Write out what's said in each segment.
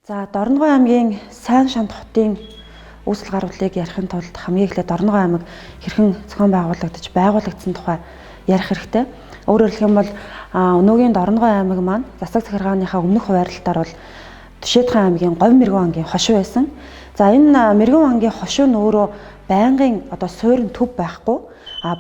За Дорногой аймгийн Сайн Шанд хотын үүсэл гар бүлийг ярихын тулд хамгийн эхлээд Дорногой аймаг хэрхэн зохион байгуулагдсан тухай ярих хэрэгтэй. Өөрөөр хэлэх юм бол өнөөгийн Дорногой аймаг маань засаг захиргааныхаа өмнөх хуваарлалтаар бол Түшээдхан аймгийн Говь Мэргэн ангийн хошуу байсан. За энэ Мэргэн ангийн хошуу нь өөрөө байнгын суурин төв байхгүй.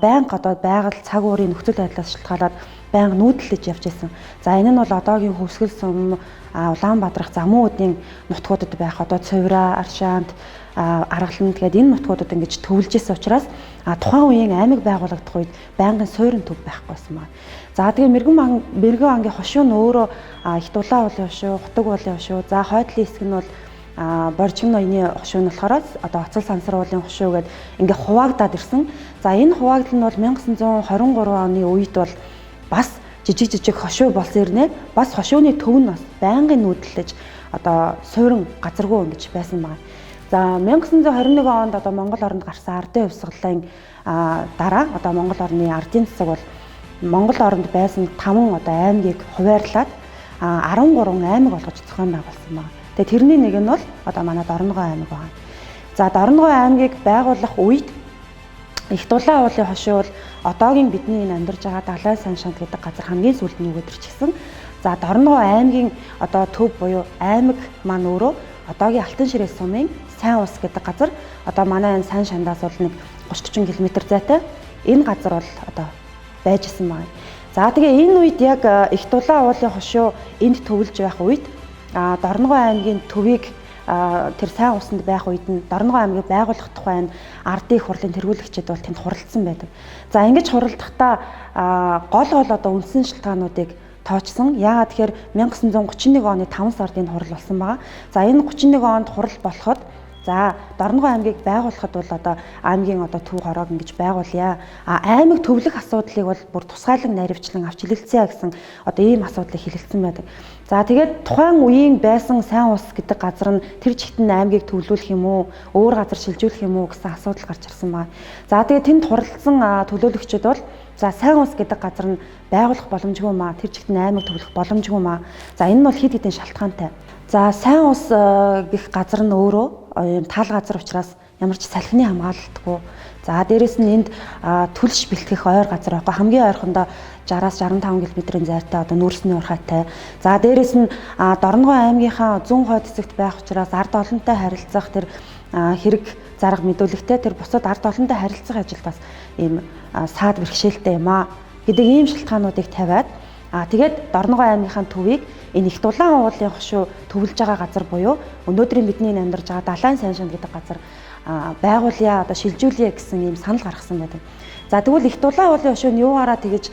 Байнга байгаль цаг уурын нөхцөл байдлаас шалтгаалаад байнга нүүдэлж явж байсан. За энэ нь бол одоогийн Хөвсгөл сум, Улаанбаатарх замуудын нутгуудад байх Цувраа, Аршаант, Аргаланд гэдэг энэ нутгуудад ингэж төвлөж исэн учраас тухайн үеийн аймаг байгуулагдах үед байнгын суурин төв байхгүй байсан байна. За тэгээ Мэргэн ангийн хошуу нь өөрөө их дулаан уулын хошуу, хутаг уулын хошуу. За хойдлын хэсэг нь бол Боржигн ноёны хошуу нь болохоор Оцол сансар уулын хошуу гэдэг ингээ хуваагдаад ирсэн. За энэ хуваагдал нь бол 1923 оны үед бол бас жижиг хошуу болсон ирнэ. Бас хошууны төв нь бас байнгын нүүдэлж суурин газаргүй ингэж байсан байна. За 1921 онд Монгол оронд гарсан ардын хувьсгалын дараа Монгол орны ардын засаг бол Монгол оронд байсан 5 аймгийг хуваарлаад 13 аймаг болгож зохион байгуулсан байна. Тэгээ тэрний нэг нь бол манай Дорногой аймаг байна. За Дорногой аймгийг байгуулах үед Их дулаан уулын хошуу бол одоогийн бидний энэ амьдарч байгаа Далай Сайн Шанд гэдэг газар хамгийн сүүлд нөгөөдөрчихсэн. За Дорногой аймгийн төв буюу аймаг маань өөрөө одоогийн Алтан Ширээ сумын Сайн ус гэдэг газар манай энэ Сайн Шандаас бол нэг 30-40 км зайтай энэ газар бол байж исэн байна. За тэгээ энэ үед яг Их дулаан уулын хошуу энд төвлөж байх үед Дорногой аймгийн төвийг тэр сайн усанд байх үед нь Дорногой аймгийг байгуулах тухай ардын их хурлын тэргүүлэгчид бол тэнд хуралдсан байдаг. За ингэж хуралдахдаа гол үндсэн шалтгаануудыг тоочсон. Яагаад тэгэхээр 1931 оны 5 сард энэ хурал болсон байгаа. За энэ 31 онд хурал болоход Дорногой аймгийг байгуулахад бол аймгийн төв хороог ингэж байгуулъя. Аймаг төвлөх асуудлыг бол бүр тусгайлан наривчлан авч хэлэлцээ гэсэн ийм асуудлыг хэлэлцсэн байдаг. За тэгээд тухайн үеийн байсан Сайн ус гэдэг газар нь тэр чигтэн аймгийг төвлөрүүлэх юм уу, өөр газар шилжүүлэх юм уу гэсэн асуудал гарч ирсэн байна. За тэгээд тэнд хуралдсан төлөөлөгчид бол Сайн ус гэдэг газар нь байгуулах боломжгүй маа, тэр чигтэн аймаг төвлөх боломжгүй маа. За энэ нь бол хэд хэдэн шалтгаантай. За Сайн ус гэх газар нь өөрөө тал газар учраас ямар ч салхины хамгаалалтгүй. За дээрэс нь энд түлш бэлтгэх ойр газар байхгүй. Хамгийн ойрхондоо 60-аас 65 км-ийн зайтай нүүрсний урхайтай. За дээрэс нь Дорногой аймгийнхаа зүүн хойд хэсэгт байх учраас ард олонтой харилцах тэр хэрэг зарга мэдүүлэгтэй тэр бусад ард олонтой харилцах ажилд бас ийм саад бэрхшээлтэй юм аа гэдэг ийм шалтгаануудыг тавиад тэгээд Дорногой аймгийнхаа төвийг энэ Их дулаан уулын хошуу төвлөж байгаа газар буюу өнөөдрийн бидний амьдарч байгаа Далайн Сайн Шанд гэдэг газар байгуулъя, шилжүүлье гэсэн ийм санал гаргасан байдаг. За тэгвэл Их дулаан уулын хошуу нь юугаараа тэгэж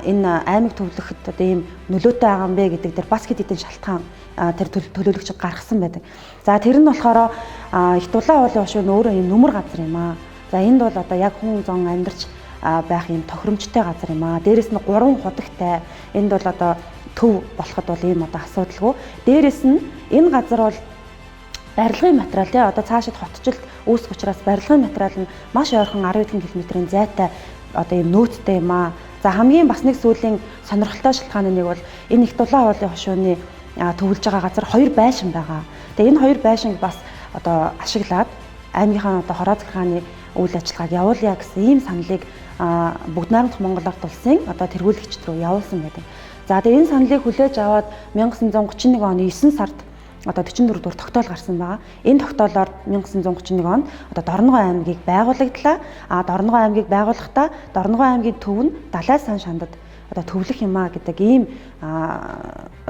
энэ аймаг төвлөхөд ийм нөлөөтэй байгаа юм бэ гэдэг дээр бас хэд хэдэн шалтгаан тэр төлөөлөгчид гаргасан байдаг. За тэр нь болохоор Их дулаан уулын хошуу нь өөрөө ийм нүмер газар юм аа. За энд бол яг хүн зон амьдарч байх юм тохиромжтой газар юм аа. Дээрэс нь 3 худагтай. Энд бол төв болоход бол ийм асуудалгүй. Дээрэс нь энэ газар бол барилгын материал цаашид хотчлт үүсэх учраас барилгын материал нь маш ойрхон 10 км-ийн зайтай ийм нөөцтэй юм аа. За хамгийн бас нэг сүүлийн сонирхолтой шалтгааны нэг бол энэ Их дулаан уулын хошууны төвлөж байгаа газар 2 байшин байгаа. Тэгээ энэ 2 байшинг бас ашиглаад аймгийнхаа хороо захиргааны үйл ажиллагааг явуулъя гэсэн ийм саналыг Бүгд найрамдах Монгол ард улсын тэргүүлэгчд рүү явуулсан байдаг. За тэгээ энэ саналыг хүлээж аваад 1931 оны 9 сард 44 дугаар тогтоол гарсан байгаа. Энэ тогтоолоор 1931 онд Дорногой аймгийг байгуулагдлаа. Дорногой аймгийг байгуулахдаа Дорногой аймгийн төв нь Далай Сайн Шандад төвлөх юмаа гэдэг ийм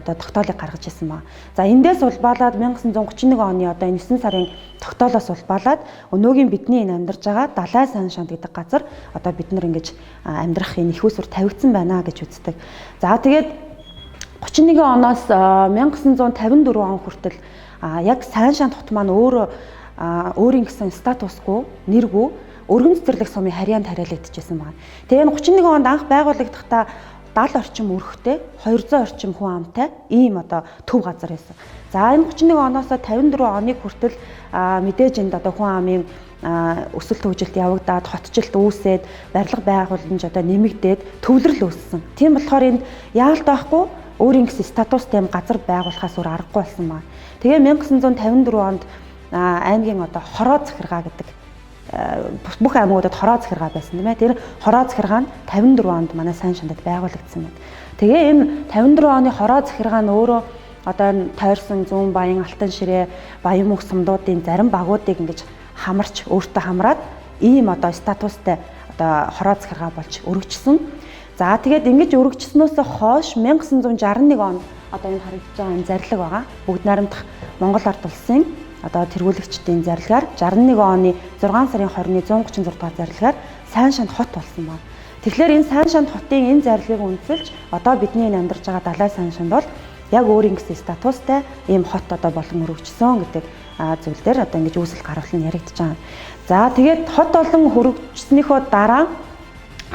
тогтоолыг гаргаж ирсэн байна. За эндээс улбаалаад 1931 оны энэ 9 сарын тогтоолоос улбаалаад өнөөгийн бидний энэ амьдарч байгаа Далай Сайн Шанд гэдэг газар бид нар ингэж амьдрах энэ их усүр тавигдсан байна гэж үздэг. За тэгээд 31 оноос 1954 он хүртэл яг Сайн Шанд хот маань өөрийн гэсэн статусгүй, нэргүй өргөн цэцэрлэг сумын харьяанд хариалагдчихсан байна. Тэгээ энэ 31 онд анх байгуулагдахдаа 70 орчим өрхтэй, 200 орчим хүн амтай ийм төв газар байсан. За энэ 31 оноос 54 оныг хүртэл мэдээж энд хүн амын өсөлт хөгжилт явагдаад хотчлт үүсээд барилга байгууламж нэмэгдээд төвлөрөл үүссэн. Тийм болохоор энд яалт байхгүй өөрийн гэсэн статустай юм газар байгуулахаас өөр аргагүй болсон байна. Тэгээ 1954 онд аймгийн одоо хороо захиргаа гэдэг бүх аймагуудад хороо захиргаа байсан тийм ээ. Тэр хороо захиргаа нь 54 онд манай сайн шандад байгуулагдсан байна. Тэгээ энэ 54 оны хороо захиргаа нь өөрөө одоо тойрсон зүүн баян алтан ширээ баян мөнх сумдуудын зарим багуудыг ингэж хамарч өөртөө хамраад ийм одоо статустай одоо хороо захиргаа болж өргөжсөн. За тэгээд ингэж өргөжснөөс хойш 1961 онд одоо энэ харагдаж байгаа энэ зарлиг байгаа. Бүгд найрамдах Монгол Ард улсын одоо тэргүүлэгчдийн зарлагаар 61 оны 6 сарын 20-ны 136 дугаар зарлагаар Сайн Шанд хот болсон байна. Тэгэхээр энэ Сайн Шанд хотын энэ зарлагыг үндэслэж одоо бидний амьдарч байгаа Далай Сайн Шанд бол яг өөрийн гэсэн статустай ийм хот одоо болон өргөжсөн гэдэг зүйл дээр одоо ингэж үүсэл гаргал нь яригдж байгаа. За тэгээд хот болон хөргөжснийхөө дараа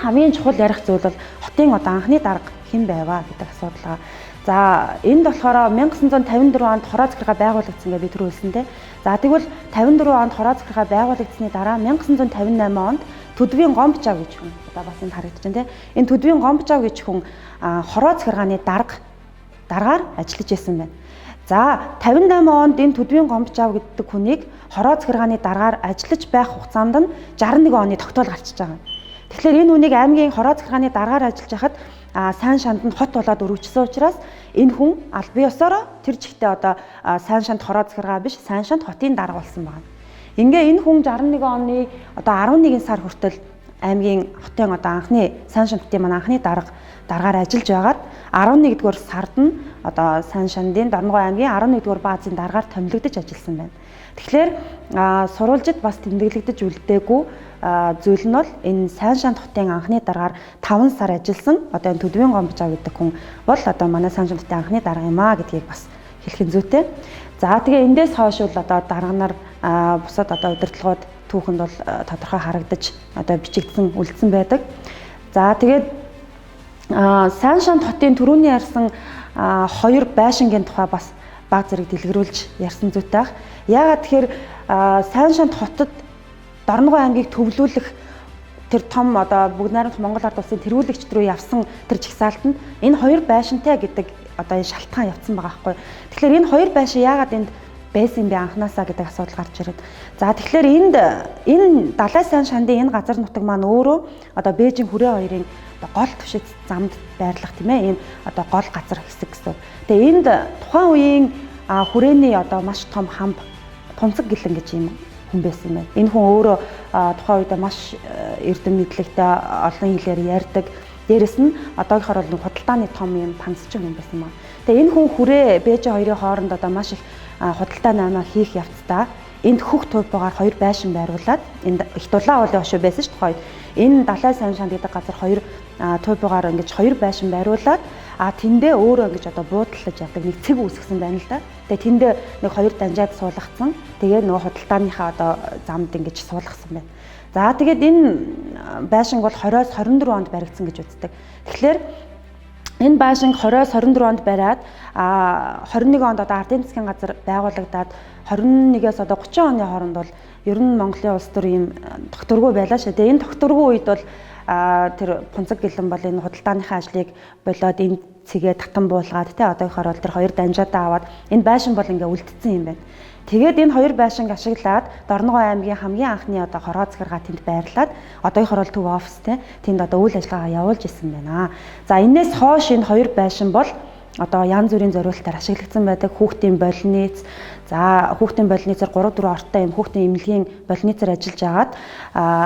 хамгийн чухал ярих зүйл бол хотын одоо анхны дарга хэн байваа гэдэг асуудал байгаа. За энд болохоор 1954 онд хороо захиргаа байгуулагдсан гэж би түрүү хэлсэнтэй. За тэгвэл 54 онд хороо захиргаа байгуулагдсны дараа 1958 онд Төдвийн Гомбчав гэж хүн одоо бас энд харагдаж байна тийм. Энэ Төдвийн Гомбчав гэж хүн хороо захиргааны даргаар ажиллаж байсан байна. За 58 онд энэ Төдвийн Гомбчав гэдэг хүнийг хороо захиргааны даргаар ажиллаж байх хугацаанд нь 61 оны тогтоол гарчиж байгаа. Тэгэхээр энэ хүнийг аймгийн хороо захиргааны даргаар ажиллаж хахад Сайн Шанданд хот болоод өргөжсөн учраас энэ хүн аль бие ёсороо тэр жигтэй одоо Сайн Шанд хороо захиргаа биш Сайн Шанд хотын дарга болсон байна. Ингээ энэ хүн 61 оны одоо 11 сар хүртэл аймгийн хотын одоо анхны Сайн Шандын маань анхны даргаар ажиллаж байгаад 11-р сард нь одоо Сайн Шандын Дорногов аймгийн 11-р баазын даргаар томилогдож ажилласан байна. Тэгэхээр сурвалжид бас тэмдэглэгдэж үлдээгүй зүйл нь бол энэ Сайн Шанд хотын анхны даргаар 5 сар ажилласан одоо энэ Төдвийн Гомбчав гэдэг хүн бол одоо манай Сайн Шанд хотын анхны дарга юм аа гэдгийг бас хэлэх нь зүйтэй. За тэгээ эндээс хойш бол одоо дарга нар бусад одоо удирдлагууд түүхэнд бол тодорхой харагдаж одоо бичигдсэн үлдсэн байдаг. За тэгээд Сайн Шанд хотын түрүүний ярьсан хоёр байшингийн тухай бас баг зэрэг дэлгэрүүлж ярьсан зүйтэй ах. Яагаад тэгэхээр Сайн Шанд хотод Дорногов аймгийг төвлөрүүлэх тэр том одоо бүгд найрамдах Монгол Ард улсын тэргүүлэгчд рүү явсан тэр жагсаалтанд энэ хоёр байшинтай гэдэг одоо энэ шалтгаан явцсан байгаа байхгүй. Тэгэхээр энэ хоёр байшин яагаад энд байсан бэ анханасаа гэдэг асуудал гарч ирээд. За тэгэхээр энэ Далай Сайн Шандын энэ газар нутаг маань өөрөө одоо Бээжин хүрээ хоёрын гол түвшиц замд байрлах тийм ээ энэ одоо гол газар хэсэг гэсэн. Тэгээ энд тухайн үеийн хүрээний одоо маш том хамб Тунцаг Гэлэн гэж юм хүн байсан байна. Энэ хүн өөрөө тухайн үед маш эрдэм мэдлэгтэй олон хэлээр ярьдаг. Дээрэс нь одоогийнхоор бол худалдааны том юм панцчин хүн байсан маа. Тэгээ энэ хүн хүрээ Бээжин хоёрын хооронд одоо маш их худалдааны амиа хийх явцдаа энд хөх туйпгаар хоёр байшин байруулад энд их дулаан уулын хошуу байсан шүү дээ. Энэ Далай Сайн Шанд гэдэг газар хоёр туйпгаар ингэж хоёр байшин байруулад тэндээ өөрөө ингэж одоо буудлаж яадаг нэг цэг үүсгэсэн байна л да. Тэгээ тэндээ нэг хоёр данжаад суулгацсан. Тэгээ нөгөө худалдааныхаа одоо замд ингэж суулгасан байна. За тэгээд энэ байшинг бол 20-с 24 онд баригдсан гэж үздэг. Тэгэхээр энэ байшинг 20-с 24 онд бариад 21 онд одоо ардын засгийн газар байгуулагдаад 21-ээс одоо 30 оны хооронд бол ер нь Монголын улс төр ийм тогтворгүй байлаа шүү. Тэгээ энэ тогтворгүй үед бол тэр Тунцаг Гэлэн бол энэ худалдааныхаа ажлыг болоод энэ цэгээ татан буулгаад тий одоогийнхоор бол тэр хоёр данжаадаа аваад энэ байшин бол ингээ үлдсэн юм байна. Тэгээд энэ хоёр байшинг ашиглаад Дорногов аймгийн хамгийн анхны одоо хороо захиргаа тэнд байрлаад одоогийнхоор бол төв офистэй тэнд одоо үйл ажиллагаа явуулж исэн байна. За энэс хойш энэ хоёр байшин бол одоо янз бүрийн зориулалтаар ашиглагдсан байдаг. Хүүхдийн больниц, за хүүхдийн больницаар 3-4 ортой юм хүүхдийн эмнэлгийн больницаар ажиллаж агаад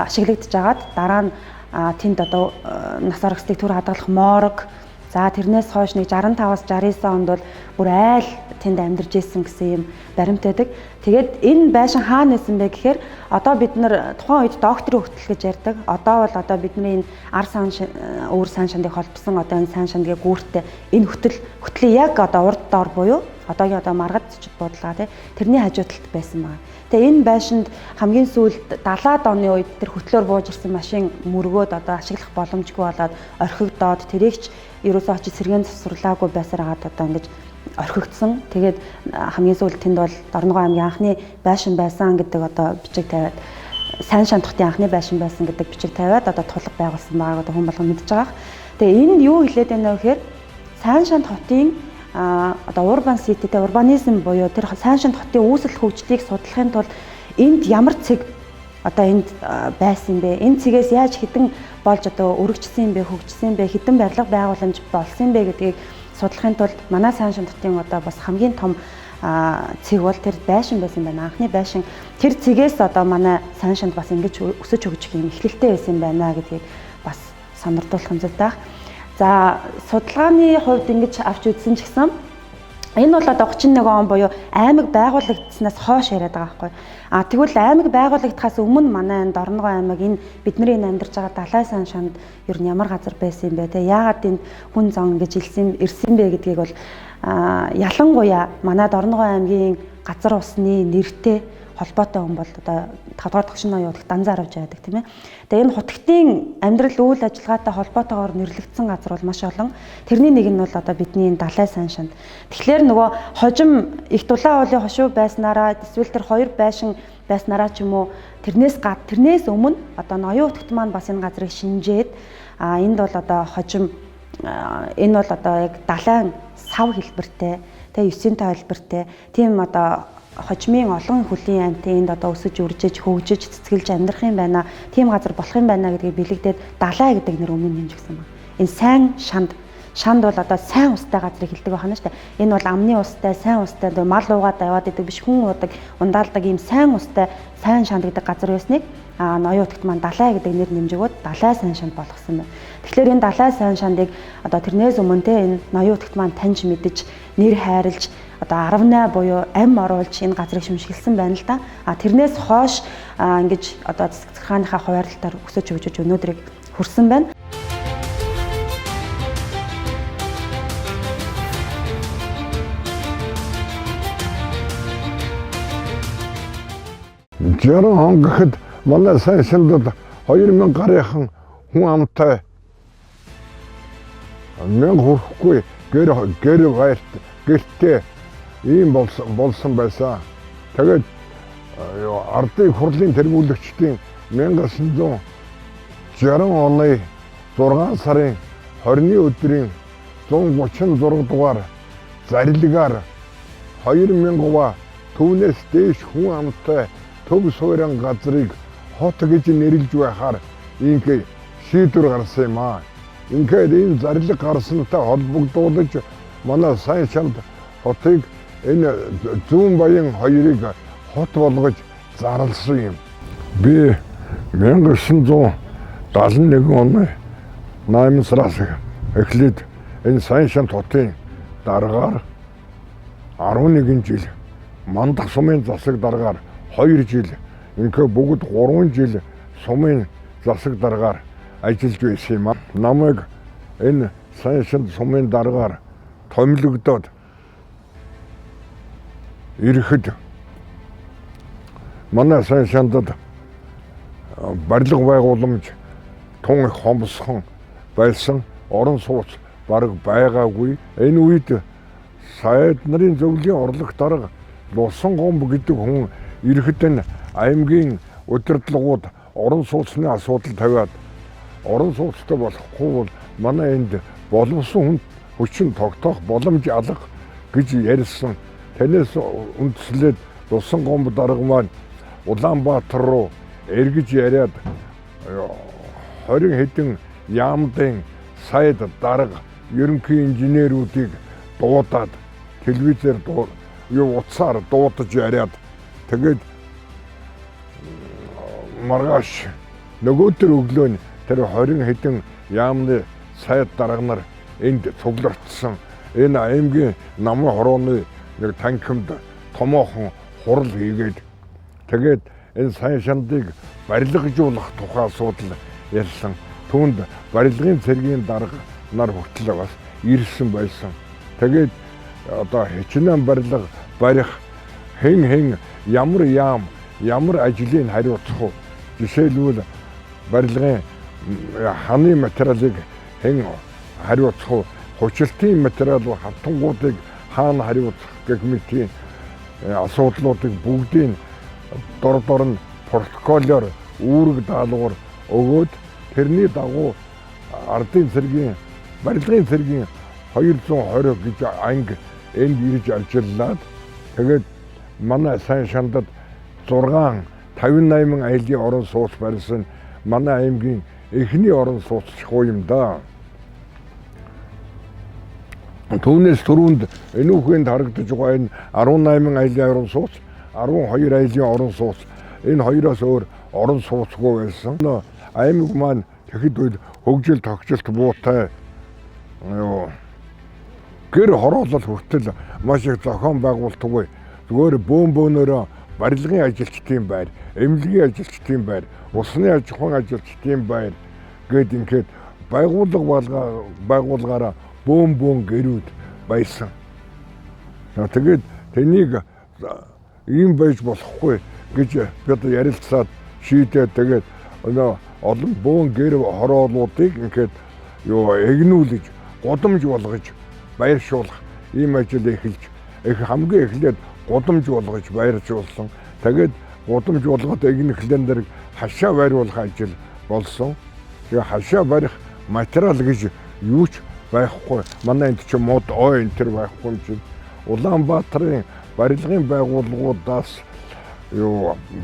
ашиглагдж агаад дараа нь тэнд одоо нас оргистыг төр хадгалах морг. За тэрнээс хойш нэг 65-аас 69 онд бол бүр айл тэнд амьдарч исэн гэсэн юм баримт байдаг. Тэгээд энэ байшин хаана байсан бэ гэхээр одоо бид нар тухайн үед докторийн хөтөл гэж ярьдаг. Одоо бол одоо бидний энэ ар сан өөр Сайн Шандыг холбосон одоо энэ Сайн Шандгийн гүүртээ энэ хөтлийн яг одоо урд доор буюу одоогийн одоо Маргад зочид буудлага тэрний хажуу талд байсан байна. Тэгээ энэ байшинд хамгийн сүүлд 70-аад оны үед тэр хөтлөөр бууж ирсэн машин мөргөөд одоо ашиглах боломжгүй болоод орхигдоод тэрэгч ерөөсөө очиж сэргээн засварлаагүй байсаар хагаад одоо ингэж орхигдсон. Тэгээд хамгийн сүүлд тэнд бол Дорногов аймгийн анхны байшин байсан гэдэг одоо бичиг тавиад Сайн Шанд хотын анхны байшин байсан гэдэг бичиг тавиад одоо тулга байгуулсан байгааг одоо хүн болгон мэдж байгаа. Тэгээ энд юу хэлээд байна вэ гэхээр Сайн Шанд хотын одоо урбан сититэй урбанизм буюу тэр Сайн Шанд хотын үүсэл хөгжлийг судлахын тулд энд ямар цэг одоо энд байсан бэ? Энэ цэгээс яаж хідэн болж одоо өргөжсөн бэ, хөгжсөн бэ, хідэн барилга байгууламж болсон бэ гэдгийг судлахын тулд манай Сайн Шанд хотын одоо бас хамгийн том цэг бол тэр байшин байсан байна. Анхны байшин тэр цэгээс одоо манай Сайн Шанд бас ингэж өсөж хөгжих юм эхлэлтэй байсан байна гэдгийг бас сонирдуулах юм зүйл даах. За судалгааны хувьд ингэж авч үзсэн ч гэсэн энэ бол одоо 31 он буюу аймаг байгуулагдсанаас хойш яриад байгаа байхгүй. Тэгвэл аймаг байгуулагдахаас өмнө манай энэ Дорногов аймаг энэ бидний амьдарч байгаа Далай Сайн Шанд ер нь ямар газар байсан юм бэ те? Яагаад энд хүн зон гэж ирсэн бэ гэдгийг бол ялангуяа манай Дорногов аймгийн газар усны нэртэй холбоотой хүн бол одоо 5-р тогшин оюун удаа данзаар авч яадаг тийм ээ. Тэгээ энэ хутагтын амьдрал үйл ажиллагаатай холбоотойгоор нэрлэгдсэн газар бол маш олон. Тэрний нэг нь бол одоо бидний Далай Сайн Шанд. Тэгэхээр нөгөө хожим их дулаан уулын хошуу байснараа эсвэл тэр хоёр байшин байснараа ч юм уу тэрнээс өмнө одоо ноён утгт маань бас энэ газрыг шинжээд энд бол одоо хожим энэ бол одоо яг далайн сав хэлбэртэй тэгээ 9-ийн хэлбэртэй тийм одоо хожимын олон хөлийн амьтан энд одоо өсөж үржиж хөгжиж цэцгэлж амьдрах юм байна. Тийм газар болох юм байна гэдгийг бэлэгдээд Далай гэдэг нэр өмнө нэмж гисэн байна. Энэ сайн шанд бол одоо сайн устай газрыг хэлдэг байна шүү дээ. Энэ бол амны устай, сайн устай мал уугаад яваад идэг биш хүн уудаг, ундаалдаг ийм сайн устай сайн шанд гэдэг газар байсныг ноён утгт маань Далай гэдэг нэр нэмж өгөөд Далай Сайн Шанд болгосон байна. Тэгэхээр энэ Далай Сайн Шандыг одоо тэрнээс өмнө энэ ноён утгт маань таньж мэдэж нэр хайрлж одоо 18 буюу ам оруулж энэ газрыг шимшгэлсэн байна л да. Тэрнээс хойш ингэж одоо засаг захиргааныхаа хуваарлалтаар өсөж хөгжиж өнөөдрийг хүрсэн байна. Жаргал он гэхэд манай Сайн Шандад 2000 гарынхан хүн амтай 1000 хүрэхгүй гэр баярт гэртээ ийм болсон байсан. Тэгээд ардын хурлын тэргүүлэгчдийн 1960 оны 6 сарын 20-ны өдрийн 136 дугаар зарилгаар 2000 төвнээс дээш хүн амтай төв суурин газрыг хот гэж нэрлэж байхаар ингээм шийдвэр гарсан юм аа. Ингээд энэ зарлиг гарсантай холбогдуулж манай Сайн Шанд хотыг энэ зүүн баян хоёрыг хот болгож зарласан юм. Би 1971 оны 8 сараас эхлээд энэ Сайн Шанд хотын дараагаар 11 жил мандах сумын засаг дараагаар 2 жил ингээд бүгд 3 жил сумын засаг дараагаар ажиллаж байсан юм. Намайг энэ Сайн Шанд сумын дараагаар томилогдоод ирэхэд манай Сайн Шандад барилга байгууламж тун их хомсхон байсан, орон сууц бараг байгаагүй. Энэ үед сайд нарын зөвлөлийн орлогч дарга Лусан Гомб гэдэг хүн ирэхэд энэ аймгийн удирдлагууд орон сууцны асуудал тавиад орон сууцтай болохгүй бол манай энд боловсон хүчин тогтоох боломж алга гэж ярьсан. Танаас үндслээд Лусан Гомб дарга маань Улаанбаатар руу эргэж яриад 20 хэдэн яамдын сайд дарга ерөнхий инженерүүдийг дуудаад телевизээр утсаар дуудаж яриад тэгээд маргааш нөгөөдөр өглөө нь тэр 20 хэдэн яамны сайд дарга нар энд цуглардсан энэ аймгийн намын хорооны нэг танхимд томоохон хурал хийгээд тэгээд энэ Сайн Шандыг барилгажуулах тухай асуудал ярьсан. Түүнд барилгын цэргийн дарга нар хүртэл бас ирсэн байсан. Тэгээд одоо хичнээн барилга барих хэн ямар яам ямар ажлыг хариуцах вэ? Жишээлбэл барилгын ханы материалыг хэн хариуцах вэ? Хүчлэлтийн материал хавтангуудыг хаана хариуцах гэх мэт асуудлуудыг бүгдийг дор нь протоколоор үүрэг даалгавар өгөөд тэрний дагуу ардын цэргийн барилгын цэргийн 220 гэж анги энд ирж ажиллаад тэгээд манай сайн шандад 58 айлын орон сууц барьсан манай аймгийн эхний орон сууцчгүй юм да. Түүнээс түрүүнд энүүхэнд харагдаж байгаа энэ 18 айлын орон сууц, 12 айлын орон сууц энэ хоёроос өөр орон сууцгүй байсан. Аймаг маань тэгэхэд үед хөгжил тогтчлт буутай гэр хороолол хүртэл маш их зохион байгуулалтгүй зүгээр бөөнөөрөө барилгын ажилчдын байр, эмнэлгийн ажилчдын байр, усны аж ахуйн ажилчдын байр гээд ингээд байгууллагаараа бөөн гэрүүд байсан. Тэгээд тэнийг ийм байж болохгүй гэж бид ярилцаад шийдээд тэгээд олон бөөн гэр хороолуудыг ингээд эгнүүлж, гудамж болгож байршуулах ийм ажил эхэлж хамгийн эхлээд гудамж болгож байршуулсан. Тэгээд гудамж болгоод эгнэхлэн дээр хашаа байруулах ажил болсон. Тэгээ хашаа барих материал гэж юу ч байхгүй. Манай энд чинь мод ой энэ төр байхгүй юм чинь. Улаанбаатарын барилгын байгууллагуудаас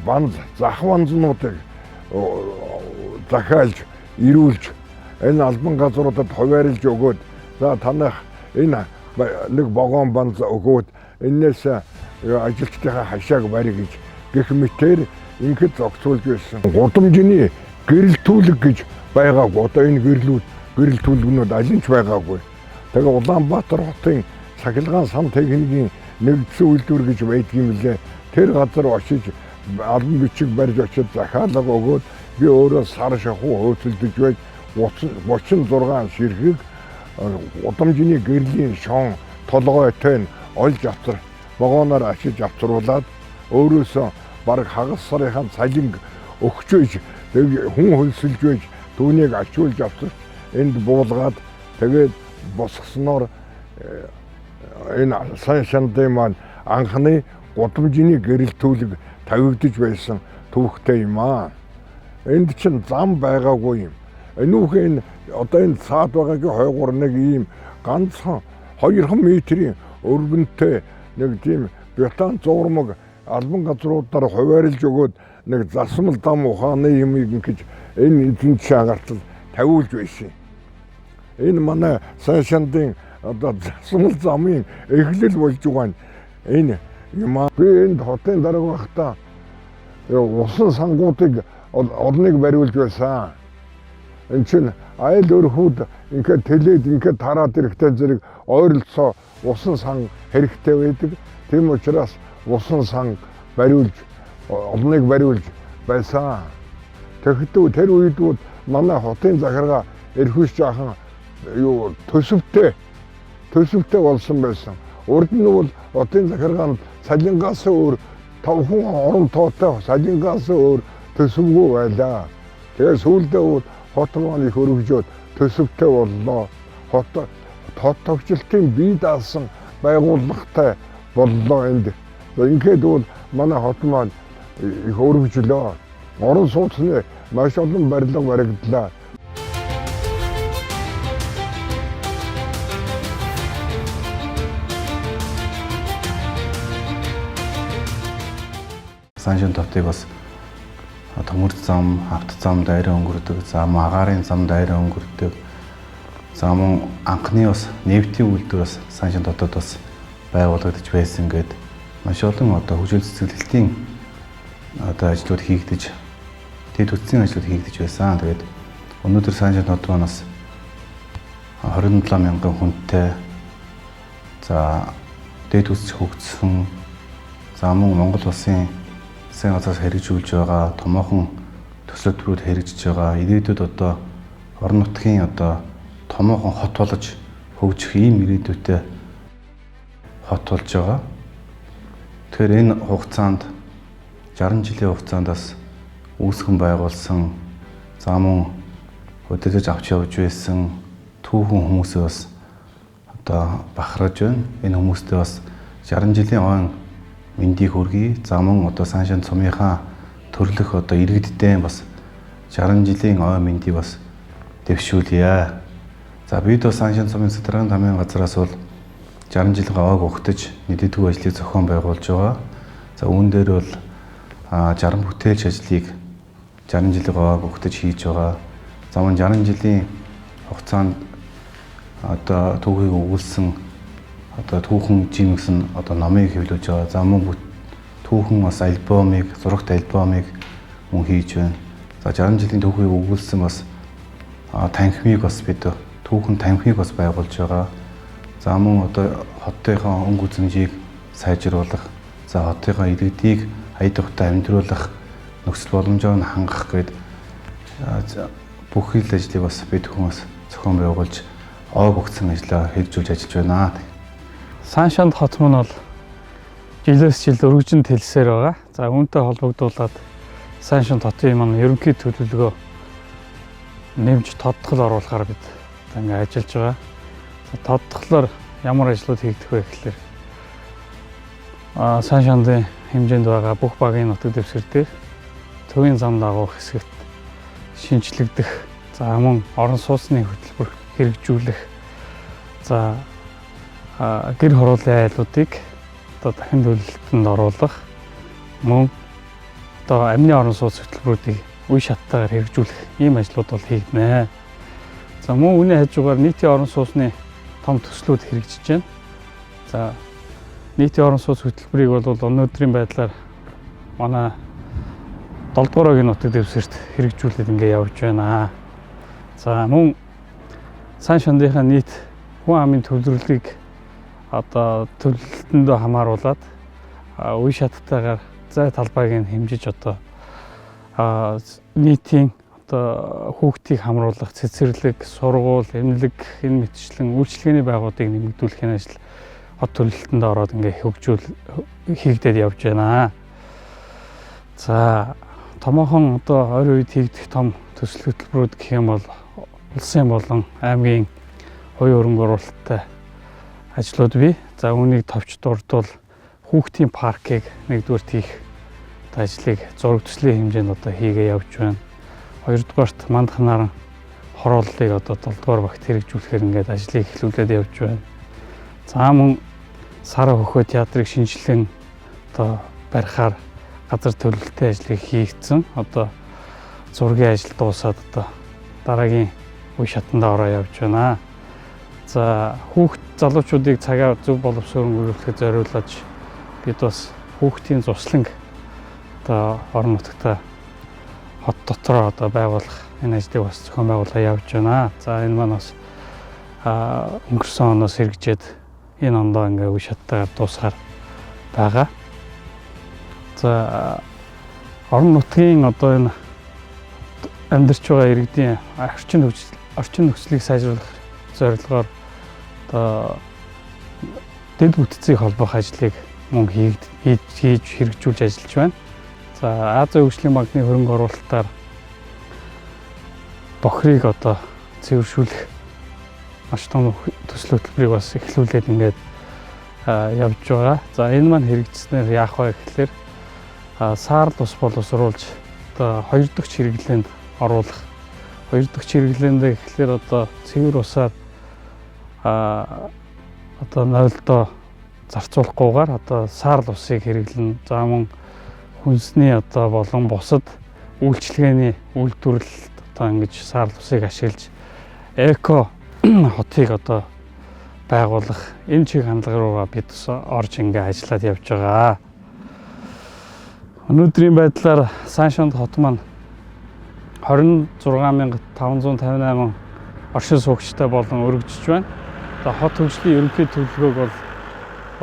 банз зах банзнуудыг захиалж ирүүлж энэ албан газруудад хуваарлж өгөөд за танах энэ нэг вагон банз өгөөд энээс ажилчдынхаа хашааг барь гэж гэх мэтээр ингээд зохицуулж байсан. Гудамжны гэрэлтүүлэг гэж байгаагүй. Одоо энэ гэрэлтүүлгнүүд аль ч байгаагүй. Тэгээ Улаанбаатар хотын сахилгаан сан техникийн нэгдсэн үйлдвэр гэж байдгийм лээ. Тэр газар очиж албан бичиг барьж очиж захиалга өгөөд би өөрөө сар шахуу хөөцөлдөж байж 36 ширхэг гудамжны гэрлийн шон толгойтой олж авчир вагоноор ашиж авчруулад өөрөөсөө бараг хагас сарынхаа цалинг өгч байж хүн хөлсөлж байж түүнийг ачуулж авчирч энд буулгаад тэгээд босгосноор энэ сайн шандын маань анхны гудамжны гэрэлтүүлэг тавигдж байсан түүхтэй юм аа. Энд чинь зам байгаагүй юм. Энүүхэн одоо энэ цаад байгаагийн хойгуур нэг ийм ганцхан 2 метрийн өргөнтэй нэг тийм бетон зурмаг албан газруудаар хуваарлж өгөөд нэг засмал дам ухааны юм ингэж энэ эзэн чагартал тавиулж байсан. Энэ манай сайн шандын одоо засмал замын эхлэл болж байгаа энэ юм аа. Би энд хотын дарга байхдаа усан сангуудыг орныг бариулж байсан. Энд чинь айл өрхүүд ингээд тэлээд ингээд тараад ирэхтэй зэрэг ойролцоо усан сан хэрэгтэй байдаг. Тийм учраас усан сан бариулж орныг бариулж байсан. Тэгэхдээ тэр үед манай хотын захиргаа эрхүүс жаахан төсөвтэй болсон байсан. Урд нь бол хотын захиргаа цалингаас өөр 5 хүн орон тоотой цалингаас өөр төсөвгүй байлаа. Тэгээ сүүлдээ хот маань их өргөжөөд төсөвтэй боллоо. Хот тогтчлтын бие даасан байгууллагатай боллоо энд. Ингээд бол манай хот маань их өргөжлөө. Орон сууцны маш олон барилга баригдлаа. Саншин товтыг бас төмөр зам, авто зам дайраа өнгөрдөг, зам агаарын зам дайраа өнгөрдөг. За мөн анхны бас нефтийн үйлдвэр бас Саншин хотод бас байгуулагдаж байсан гэдэг маш олон одоо хөгжил цэцгэлтийн одоо ажлууд хийгдэж, дэд үтсийн ажлууд хийгдэж байсан. Тэгээд өнөөдөр Саншин хот манаас 27 мянган хүнтэй за дэд үтс хөгжсөн. За мөн Монгол улсын засгийн газраас хэрэгжүүлж байгаа томоохон төсөлтөрүүд хэрэгжиж байгаа. Ирээдүйд одоо орон нутгийн одоо томоохон хот болж хөгжих ийм ирээдүйтэй хот болж байгаа. Тэгэхээр энэ хугацаанд 60 жилийн хугацаандас үүсгэн байгуулсан за мөн хөдөлгөж авч явж байсан түүхэн хүмүүсээ бас одоо бахархаж байна. Энэ хүмүүстээ бас 60 жилийн ойн мэндийг хүргэе. За мөн одоо Саншин цумынхаа төрлөх одоо иргэддээ бас 60 жилийн ойн мэндийг бас дэвшүүлье. За бид бас Сан Шант сумын Садаргын тамийн газраас бол 60 жилийн овоог ухтаж нийтдэггүй ажлыг зохион байгуулж байгаа. За үүн дээр бол 60 бүтээлч ажлыг 60 жилийн овоог ухтаж хийж байгаа. За мөн 60 жилийн хугацаанд одоо түүхийг өгүүлсэн одоо түүхэн жимгсэн одоо номыг хэвлүүлж байгаа. За мөн түүхэн бас альбомыг, зурагт альбомыг мөн хийж байна. За 60 жилийн түүхийг өгүүлсэн бас танхимыг бас бид түүхэн танхимыг бас байгуулж байгаа. За мөн одоо хотынхоо өнгө үзмжийг сайжруулах, за хотынхоо иргэдийг аятайхтай амьдруулах нөхцөл боломжоор нь хангах гээд бүх хил ажлыг бас бид хүмүүс зохион байгуулж овоог өгсөн ажлаа хэрэгжүүлж ажиллаж байна. Сан Шант хот мань бол жилээс жил өргөжин тэлсээр байгаа. За үүнтэй холбогдуулаад Сан Шант хотын маань ерөнхий төлөвлөгөө нэмж тодтгол оруулахаар бид ингээ ажиллаж байгаа. Тодтголоор ямар ажлууд хийгдэх вэ гэхээр Сан Шантын хэмжээнд байгаа бүх багийн нутаг дэвсгэр дээр төвийн зам дагуух хэсэгт шинжлэгдэх, за мөн орон сууцны хөтөлбөр хэрэгжүүлэх, за гэр хорооллын айлуудыг одоо дахин төлөвлөлтөнд оруулах, мөн одоо амны орон сууц хөтөлбөрүүдийг үе шаттайгаар хэрэгжүүлэх ийм ажлууд бол хийгднэ. За мөн үүний хажуугаар нийтийн орон сууцны том төслүүд хэрэгжиж байна. За нийтийн орон сууц хөтөлбөрийг бол өнөөдрийн байдлаар манай 7 дугаар огийн нутаг дэвсгэрт хэрэгжүүлээд ингээ явж байна. За мөн Сан Шантынхаа нийт хүн амын төвлөрлөгийг одоо төлөвлөлтөндөө хамааруулад үе шаттайгаар зай талбайг хэмжиж одоо нийтийн одоо хүүхдийг хамруулах, цэцэрлэг, сургууль, эмнэлэг, энэ мэтчлэн үйлчилгээний байгууллагыг нэмэгдүүлэхийн ажил хот төлөвлөлтөнд ороод ингээ хийгдээд явж байна. За томоохон одоо ойрын үед хийгдэх том төсөл хөтөлбөрүүд гэх юм бол улсын болон аймгийн хувийн хөрөнгө оруулалттай ажлууд бий. За үүнийг товч дурдвал хүүхдийн паркийг нэгдүгээр хийх ажлыг зураг төслийн хэмжээнд одоо хийгээ явж байна. Хоёрдугаарт мандах наран хорооллыг одоо 7 дугаар багт хэрэгжүүлэхээр ингээд ажлыг эхлүүлээд явж байна. За мөн Сара хөхөө театрыг шинжилэн одоо барихаар газар төлөвлөлтийн ажлыг хийгдсэн. Одоо зургийн ажил дуусаад одоо дараагийн үе шатанд ороо явж байна. За хүүхд залуучуудыг цагаа зөв боловсрон өргөхөд зориулж бид бас хүүхдийн цусланг одоо орон нутагта хот дотроо одоо байгуулах энэ ажлыг бас зохион байгуулалт явж байна. За энэ маань бас өнгөрсөн оноос хэрэгжээд энэ ондоо ингээ үе шаттайгаар дуусгаар байгаа. За орон нутгийн одоо энэ амьдарч байгаа иргэдийн орчин нөхцөлийг сайжруулах зорилгоор одоо дэд бүтцийг холбох ажлыг мөн хийж хэрэгжүүлж ажиллаж байна. За Азийн хөгжлийн банкны хөрөнгө оруулалтаар бохрыг одоо цэвэршүүлэх маш том төсөл хөтөлбөрийг бас эхлүүлээд ингээд явж байгаа. За энэ маань хэрэгжснээр яах вэ гэхээр саарл ус боловсруулж одоо 2 дахь чирэглэнд оруулах. 2 дахь чирэглэндээ гэхээр одоо цэвэр усаар одоо нойлдоо зарцуулахгүйгээр одоо саарл усыг хэрэглэн, за мөн хүнсний одоо болон бусад үйлчилгээний үйлдвэрлэлд одоо ингэж саарл усыг ашиглаж эко хотыг одоо байгуулах энэ чиг хандлага руугаа бид орж ингээ ажиллаад явж байгаа. Өнөөдрийн байдлаар Сан Шант хот маань 26558 оршин суугчтай болон өргөжж байна. За хот хөгжлийн ерөнхий төлөвлөгөөг бол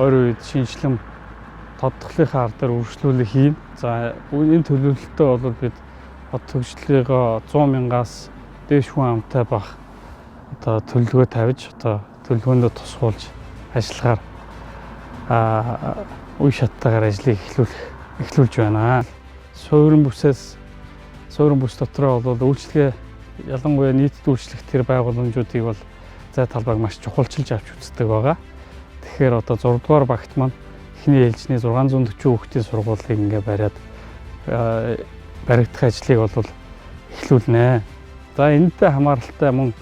ойрын үед шинжилэн тодтголынхаа ар дээр үргэлжлүүлэх хийн. За энэ төлөвлөлтөө бол бид хот хөгжлийнхөө 100,000-аас дээш хүн амтай бах одоо төлөвлөгөө тавьж одоо төлөвлөгөөндөө тусгуулж ажиллахаар үе шаттайгаар ажлыг эхлүүлж байна. Суурин бүс дотроо бол үйлчлэгээ ялангуяа нийтэд үйлчлэх тэр байгууламжуудыг бол зай талбайг маш чухалчилж авч үздэг байгаа. Тэгэхээр одоо 6 дугаар багт маань эхний ээлжний 640 хүүхдийн сургуулийг ингээ бариад баригдах ажлыг бол эхлүүлнэ. За энэтэй хамааралтай мөн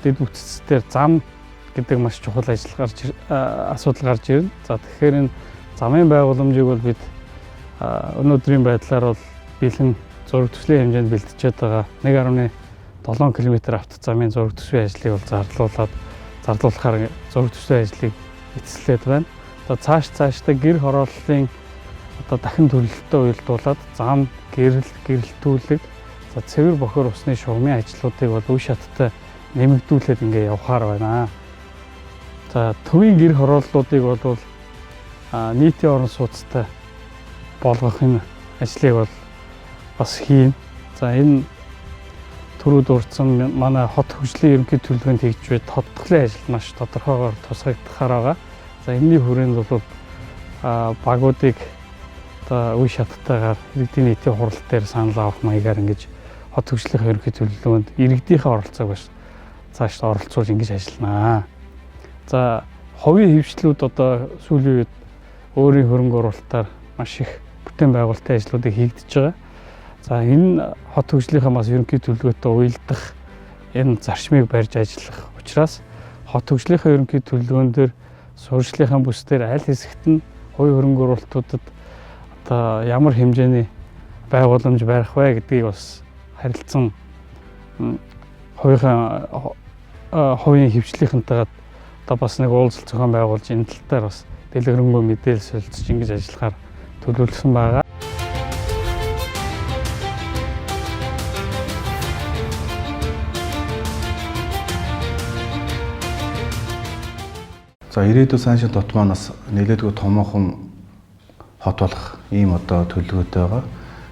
дэд бүтцээр зам гэдэг маш чухал асуудал гарч ирнэ. За тэгэхээр энэ замын байгууламжийг бол бид өнөөдрийн байдлаар бол бэлэн зураг төслийн хэмжээнд бэлтжихэд байгаа 1.7 км автозамын зураг төсвийн ажлыг бол зарлуулахаар зураг төслийн ажлыг эцэслээд байна. Одоо цаашдаа гэр хорооллын одоо дахин төлөлтөд уялдуулаад зам, гэрэлтүүлэг, за цэвэр бохор усны шугамын ажлуудыг бол үе шаттай нэмэгдүүлээд ингээ явахаар байна. За төвийн гэр хорооллуудыг бол нийтийн орон сууцтай болгохын ажлыг бол бас хийн. За энэ түрүү дурдсан манай хот хөгжлийн ерөнхий төлөвлөгөөнд хийж буй тодтголын ажил маш тодорхойгоор тусгагдахаар байгаа. За энэний хүрээнд бол багуудыг одоо үе шаттайгаар иргэдийн нийтийн хурал дээр санал авах маягаар ингэж хот хөгжлийн ерөнхий төлөвлөгөөнд иргэдийнхээ оролцоог бас цааш оролцуулж ингэж ажилланаа. За ховийн хэвшлүүд одоо сүүлийн үед өөрийн хөрөнгө оруулалтаар маш их бүтээн байгуулалтын ажлуудыг хийгдэж байгаа. За энэ хот хөгжлийнхаа бас ерөнхий төлөвлөгөөтэй уялдах энэ зарчмыг барьж ажиллах учраас хот хөгжлийнхаа ерөнхий төлөвлөгөөн дээр сургалтынхаа бүс дээр аль хэсэгт нь хувийн хөрөнгө оруулалтуудад одоо ямар хэмжээний байгууламж барих вэ гэдгийг бас харилцан хувийн хөвчлийнхэнтэйгээ одоо бас нэг уулзалт зохион байгуулж энэ тал дээр бас дэлгэрэнгүй мэдээлэл солилцож ингэж ажиллахаар төлөвлөсөн байгаа. За ирээдүйн Сайншин дот манаас нэлээдгүй томоохон хот болох ийм одоо төлөвлөгөөтэй байгаа.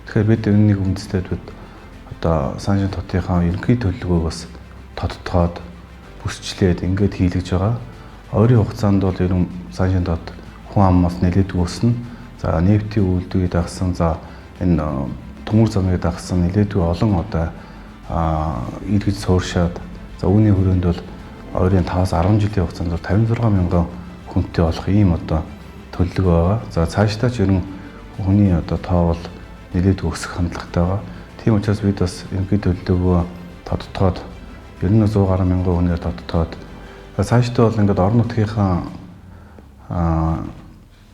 Тэгэхээр бид энэнийг үндэслээд бид одоо Сайншин дотынхаа ерөнхий төлөвлөгөөг бас тодтогоод бүсчлээд ингээд хийлгэж байгаа. Ойрын хугацаанд бол ерөн Сайншин дот хүн аммаас нэлээдгүй өснө. За нефтийн үйлдвэрийг дагсан, за энэ төмөр замыг дагсан нэлээдгүй олон одоо иргэж сууршаад, за үүний хүрээнд бол ойрын 5-10 жилийн хугацаанд 56 мянган хүнтэй болох ийм одоо төлөвлөгөө байгаа. За цаашдаа ч ерөн хүний одоо тоо бол нэлээд өсөх хандлагатай байгаа. Тийм учраас бид бас ерөнхий төлөвлөгөө тодтогоод ер нь 100 гаруй мянган хүнээр тодтогоод цаашдаа бол ингээд орон нутгийнхаа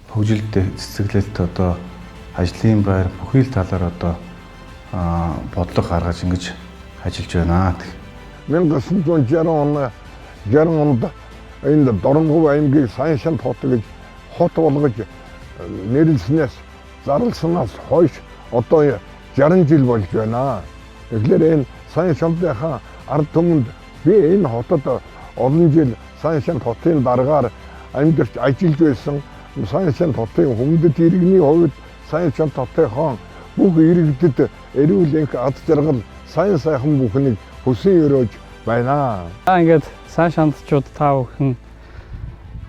хөгжилд цэцэглэлт одоо ажлын байр бүхий л талаар одоо бодлого гаргаж ингэж ажиллаж байна. 1960 онд энэ Дорногов аймгийг Сайншин хот гэж хот болгож нэрлснээс зарлснаас хойш одоо 60 жил болж байна. Тэгэхээр энэ Сайншинтынхаа ард түмэнд би энэ хотод олон жил Сайншин хотын дараагаар амьдарч ажиллаж байсан. Сайншин хотын хүндэт иргэний хувьд Сайншин хотынхаа бүх иргэдэд эрүүл энх ад жаргал сайхан бүхнийг хүсэн өрөөж байна. Ингээд Сайншинтчууд та бүхэн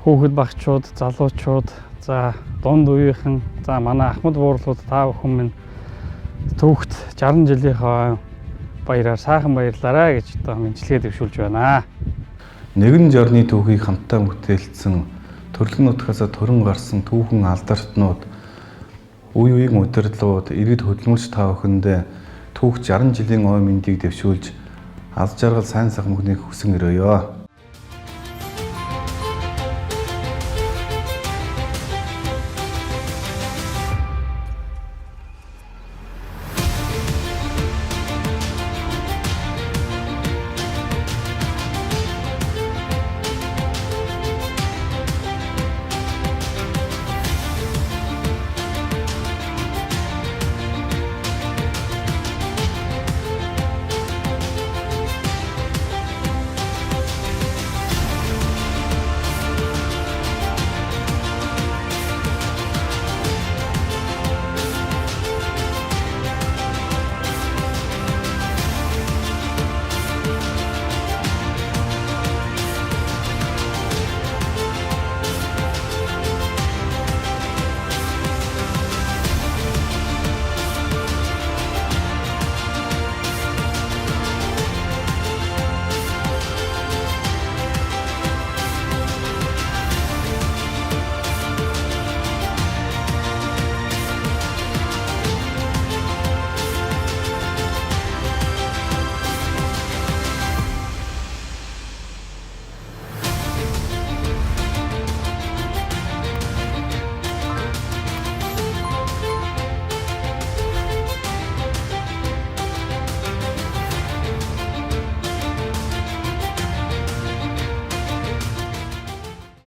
хүүхэд багчууд, залуучууд, за дунд үеийнхэн, за манай ахмад буурлууд та бүхэн минь түүхт 60 жилийнхаа баяраар сайхан баярлаарай гэж одоо мэдлэгээ дэвшүүлж байна. Нэгэн жорны түүхийг хамтдаа бүтээлсэн төрөлх нутгаас төрөн гарсан түүхэн алдартнууд, үе үеийн удирдлагууд, иргэд хөдөлмөрч та бүхэндээ түүх 60 жилийн ой мэндийг дэвшүүлж аз жаргал сайн сайхан бүхнийг хүсэн өрөөё.